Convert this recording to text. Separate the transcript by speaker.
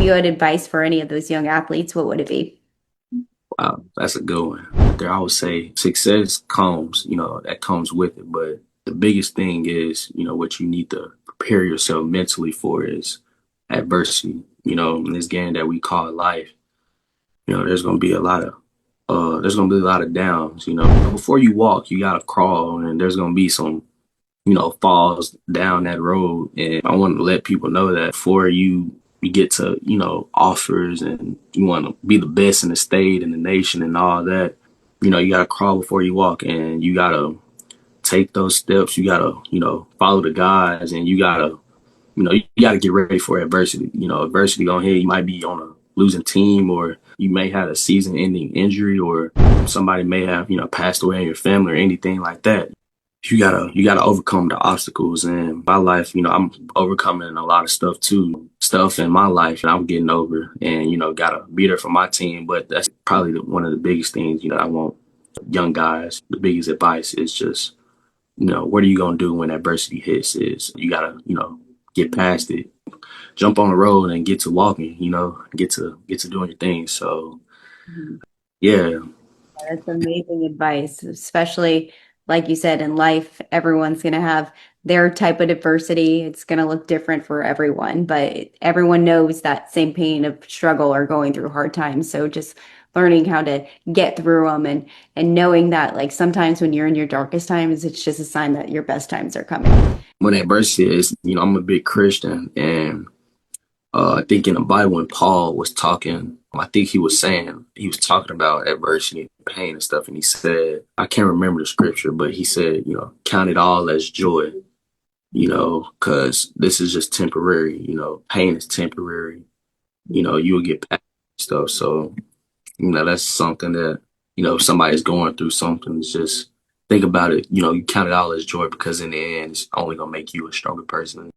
Speaker 1: you had advice for any of those young athletes, what would it be?
Speaker 2: Wow, that's a good one. There, I would say success comes, that comes with it. But the biggest thing is, what you need to prepare yourself mentally for is adversity. In this game that we call life, there's gonna be a lot of there's gonna be a lot of downs. Before you walk, you gotta crawl, and there's gonna be some, falls down that road. And I want to let people know that before you get to, offers and you want to be the best in the state and the nation and all that, you got to crawl before you walk, and you got to take those steps. You got to, follow the guys, and you got to get ready for adversity. Adversity on here. You might be on a losing team, or you may have a season ending injury, or somebody may have, passed away in your family or anything like that. You gotta overcome the obstacles. And my life, I'm overcoming a lot of stuff too, stuff in my life that I'm getting over, and gotta be there for my team. But that's probably one of the biggest things, I want young guys. The biggest advice is just, what are you gonna do when adversity hits? Is you gotta, get past it, jump on the road, and get to walking. Get to doing your thing. So
Speaker 1: Mhm.
Speaker 2: yeah.
Speaker 1: That's amazing advice, especially like you said, in life, everyone's going to have their type of adversity. It's going to look different for everyone, but everyone knows that same pain of struggle or going through hard times. So just learning how to get through them and knowing that like sometimes when you're in your darkest times, it's just a sign that your best times are coming.
Speaker 2: When adversity is, I'm a big Christian, and I think in the Bible, when Paul was talking, I think he was talking about adversity and pain and stuff. And he said, I can't remember the scripture, but he said, count it all as joy, because this is just temporary. Pain is temporary. You will get past stuff. So, that's something that, if somebody's going through something, it's just think about it. You count it all as joy, because in the end, it's only going to make you a stronger person.